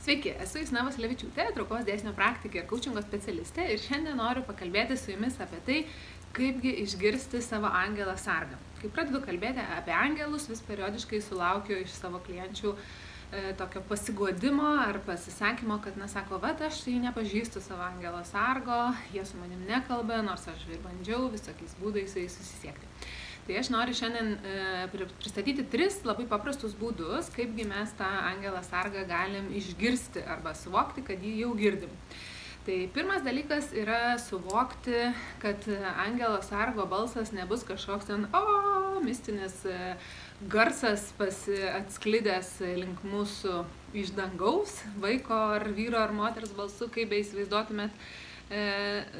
Sveiki, esu Justina Vasilevičiūtė, traukos dėsnio praktikė ir kaučingo specialistė ir šiandien noriu pakalbėti su jumis apie tai, kaipgi išgirsti savo angelą sargą. Kai pradedu kalbėti apie angelus, vis periodiškai sulaukiu iš savo klienčių tokio pasiguodimo ar pasisakymo, kad sako, vat aš jį nepažįstu savo angelo sargo, jie su manim nekalba, nors aš ir bandžiau visokiais būdais su jais susisiekti. Tai aš noriu šiandien pristatyti 3 labai paprastus būdus, kaipgi mes tą angelą sargą galim išgirsti arba suvokti, kad jį jau girdim. Tai pirmas dalykas yra suvokti, kad angelo sargo balsas nebus kažkoks ten mistinis garsas atsklidęs link mūsų iš dangaus, vaiko ar vyro ar moters balsu, kaip beįsivaizduotumėt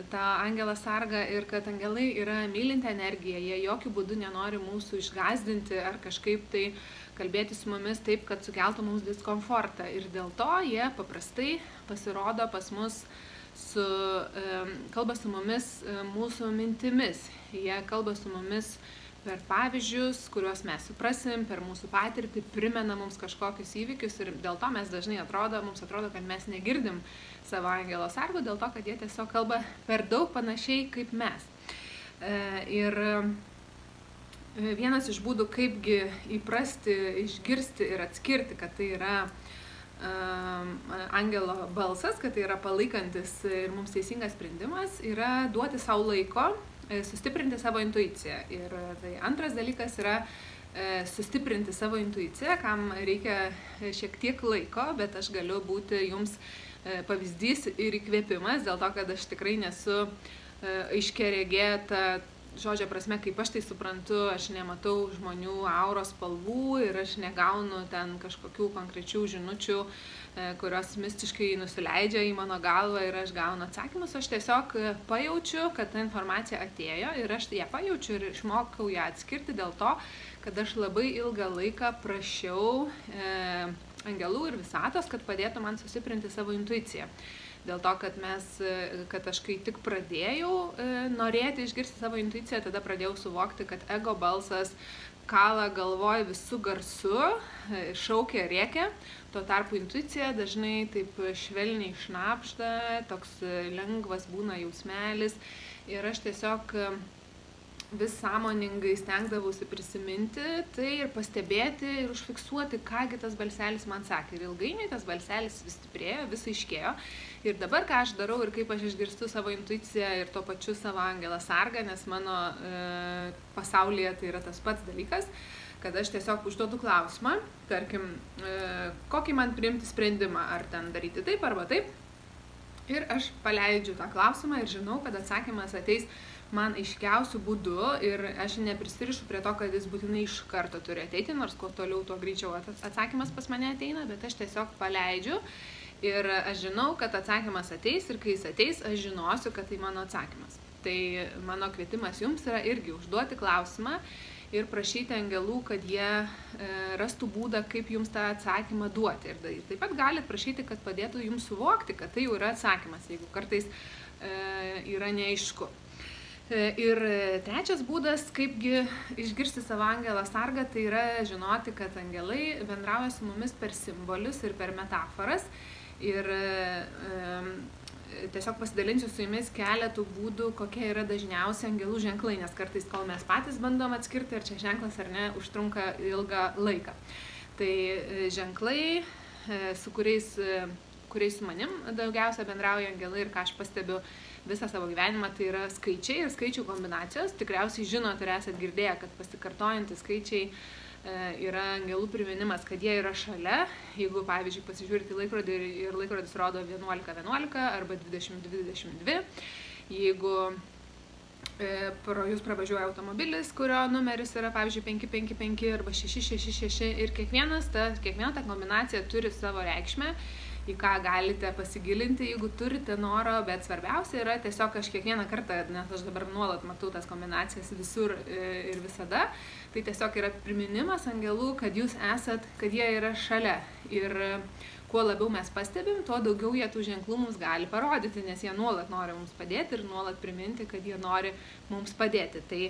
tą angelą sargą, ir kad angelai yra mylinti energija, jie jokių būdų nenori mūsų išgąsdinti ar kažkaip tai kalbėti su mumis taip, kad sukeltų mums diskomfortą. Ir dėl to jie paprastai pasirodo pas mus, kalba su mumis mūsų mintimis. Jie kalba su mumis per pavyzdžius, kuriuos mes suprasim, per mūsų patirtį, primena mums kažkokius įvykius ir dėl to mes dažnai mums atrodo, kad mes negirdim savo angelo sargų, dėl to, kad jie tiesiog kalba per daug panašiai kaip mes. Ir vienas iš būdų, kaipgi įprasti, išgirsti ir atskirti, kad tai yra angelo balsas, kad tai yra palaikantis ir mums teisingas sprendimas, yra duoti savo laiko, sustiprinti savo intuiciją. Ir tai antras dalykas yra sustiprinti savo intuiciją, kam reikia šiek tiek laiko, bet aš galiu būti jums pavyzdys ir įkvėpimas, dėl to, kad aš tikrai nesu aiškiaregė žodžio prasme, kaip aš tai suprantu, aš nematau žmonių auros spalvų ir aš negaunu ten kažkokių konkrečių žinučių, kurios mistiškai nusileidžia į mano galvą ir aš gaunu atsakymus. Aš tiesiog pajaučiu, kad ta informacija atėjo ir aš ją pajaučiu ir išmokau ją atskirti dėl to, kad aš labai ilgą laiką prašiau angelų ir visatos, kad padėtų man sustiprinti savo intuiciją. Dėl to, kad aš kai tik pradėjau norėti išgirsti savo intuiciją, tada pradėjau suvokti, kad ego balsas kala galvoj visų garsu, šaukia, rėkia. Tuo tarpu intuicija dažnai taip švelniai šnabžda, toks lengvas būna jausmelis. Ir aš tiesiog vis sąmoningai stengdavausi prisiminti tai ir pastebėti ir užfiksuoti, kągi tas balselis man sakė. Ir ilgainiui tas balselis vis stiprėjo, vis aiškėjo. Ir dabar ką aš darau ir kaip aš išgirstu savo intuiciją ir tuo pačiu savo angelą sargą, nes mano pasaulyje tai yra tas pats dalykas, kad aš tiesiog užduodu klausimą, tarkim, kokį man priimti sprendimą, ar ten daryti taip arba taip. Ir aš paleidžiu tą klausimą ir žinau, kad atsakymas ateis man aiškiausių būdų ir aš neprisirišu prie to, kad jis būtinai iš karto turi ateiti, nors kuo toliau, tuo greičiau atsakymas pas mane ateina, bet aš tiesiog paleidžiu ir aš žinau, kad atsakymas ateis ir kai jis ateis, aš žinosiu, kad tai mano atsakymas. Tai mano kvietimas jums yra irgi užduoti klausimą ir prašyti angelų, kad jie rastų būdą, kaip jums tą atsakymą duoti. Ir taip pat galit prašyti, kad padėtų jums suvokti, kad tai jau yra atsakymas, jeigu kartais yra neaišku. Ir trečias būdas, kaipgi išgirsti savo angelą sargą, tai yra žinoti, kad angelai bendrauja su mumis per simbolius ir per metaforas. Ir tiesiog pasidalinsiu su jumis keletų būdų, kokie yra dažniausi angelų ženklai, nes kartais, kol mes patys bandom atskirti, ar čia ženklas ar ne, užtrunka ilgą laiką. Tai ženklai, su kuriais su manim daugiausia bendrauja angelai ir ką aš pastebiu visą savo gyvenimą, tai yra skaičiai ir skaičių kombinacijos. Tikriausiai žinot ir esat girdėję, kad pasikartojantys skaičiai yra angelų priminimas, kad jie yra šalia. Jeigu, pavyzdžiui, pasižiūrite į laikrodį ir laikrodis rodo 11:11 arba 20:22, jeigu pro jūs pravažiuoja automobilis, kurio numeris yra, pavyzdžiui, 555 arba 666 ir kiekviena ta kombinacija turi savo reikšmę, į ką galite pasigilinti, jeigu turite noro, bet svarbiausia yra tiesiog aš kiekvieną kartą, nes aš dabar nuolat matau tas kombinacijas visur ir visada, tai tiesiog yra priminimas angelų, kad jūs esat, kad jie yra šalia. Ir kuo labiau mes pastebim, tuo daugiau jie tų ženklų mums gali parodyti, nes jie nuolat nori mums padėti ir nuolat priminti, kad jie nori mums padėti. Tai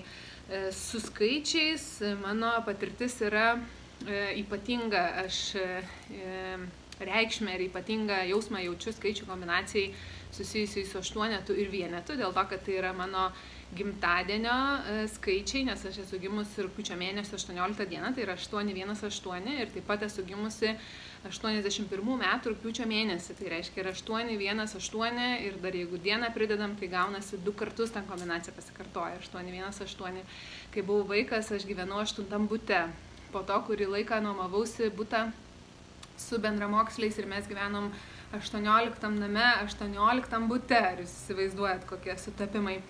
su skaičiais mano patirtis yra ypatinga. Aš reikšmę ir ypatingą jausmą jaučiu skaičių kombinacijai susijusiai su 8 ir 1, dėl to, kad tai yra mano gimtadienio skaičiai, nes aš esu gimusi rugpjūčio mėnesio 18 dieną, tai yra 818 ir taip pat esu gimusi 81 metų rugpjūčio mėnesį, tai reiškia yra 818 ir dar jeigu dieną pridedam, tai gaunasi 2 kartus ta kombinacija pasikartoja, 818. Kai buvau vaikas, aš gyvenau 8 bute, po to kurį laiką nuomavausi butą su bendramoksliais ir mes gyvenom 18 name, 18 bute, ar jūs įsivaizduojat, kokie sutapimai.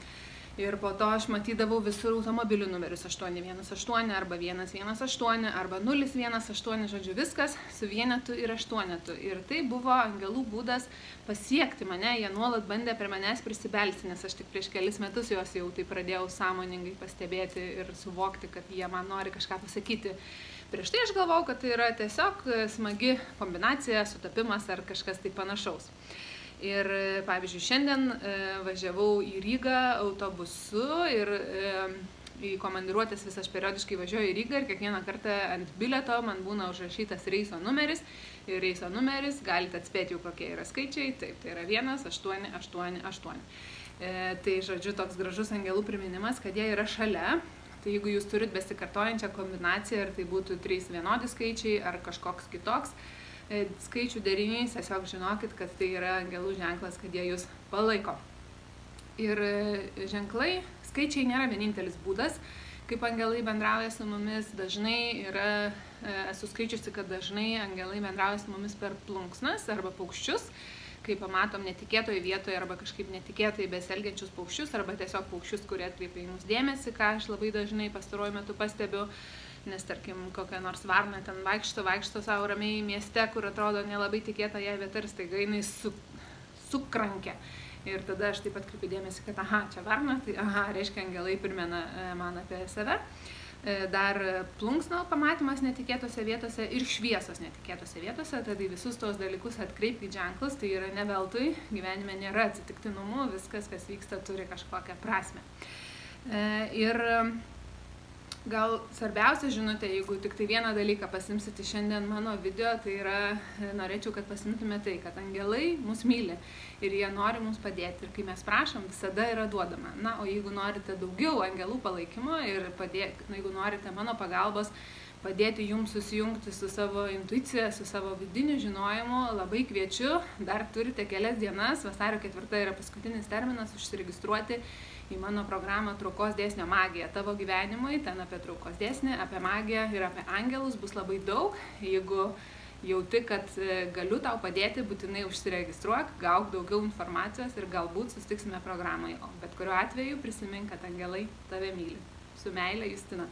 Ir po to aš matydavau visur automobilių numerius 818 arba 118 arba 018, žodžiu, viskas su vienetu ir 8. Ir tai buvo angelų būdas pasiekti mane, jie nuolat bandė prie manęs prisibelsti, nes aš tik prieš kelis metus juos jau tai pradėjau sąmoningai pastebėti ir suvokti, kad jie man nori kažką pasakyti. Prieš tai aš galvojau, kad tai yra tiesiog smagi kombinacija, sutapimas ar kažkas tai panašaus. Ir pavyzdžiui, šiandien važiavau į Rygą autobusu ir į komandiruotės vis aš periodiškai važiuoju į Rygą ir kiekvieną kartą ant bileto man būna užrašytas reiso numeris ir reiso numeris, galite atspėti jau kokie yra skaičiai, taip, tai yra 1888. Tai žodžiu toks gražus angelų priminimas, kad jie yra šalia. Tai jeigu jūs turit besikartojančią kombinaciją, ar tai būtų 3 vienodi skaičiai ar kažkoks kitoks skaičių derinys, tiesiog žinokit, kad tai yra angelų ženklas, kad jie jūs palaiko. Ir ženklai, skaičiai nėra vienintelis būdas, kaip angelai bendrauja su mumis. Dažnai esu skaičiusi, kad dažnai angelai bendrauja su mumis per plunksnas arba paukščius, kai pamatom netikėtoje vietoje arba kažkaip netikėtai besielgiančius paukščius arba tiesiog paukščius, kurie atkreipia į mus dėmesį, ką aš labai dažnai pastaruoju metu pastebiu. Nes tarkim, kokia nors varna ten vaikšto savo ramiai mieste, kur atrodo nelabai tikėta jai vieta ir staiga jinai sukrankia. Ir tada aš taip pat kreipiu dėmesį, kad aha, čia varna, tai aha, reiškia angelai primena man apie save. Dar plunksnų pamatymas netikėtose vietose ir šviesos netikėtose vietose, tada visus tos dalykus atkreipkite ženklus, tai yra ne veltui, gyvenime nėra atsitiktinumų, viskas, kas vyksta, turi kažkokią prasmę. Ir gal svarbiausia žinutė, jeigu tik tai vieną dalyką pasimsite šiandien mano video, tai yra, norėčiau, kad pasimtume tai, kad angelai mus myli ir jie nori mums padėti. Ir kai mes prašom, visada yra duodama. Na, o jeigu norite daugiau angelų palaikymo ir jeigu norite mano pagalbos, padėti jums susijungti su savo intuicija, su savo vidiniu žinojimu, labai kviečiu, dar turite kelias dienas, vasario 4 yra paskutinis terminas, užsiregistruoti į mano programą Traukos dėsnio magija tavo gyvenimui. Ten apie traukos dėsnį, apie magiją ir apie angelus bus labai daug. Jeigu jauti, kad galiu tau padėti, būtinai užsiregistruok, gauk daugiau informacijos ir galbūt susitiksime programai. O bet kuriuo atveju prisimink, kad angelai tave myli. Su meile, Justina.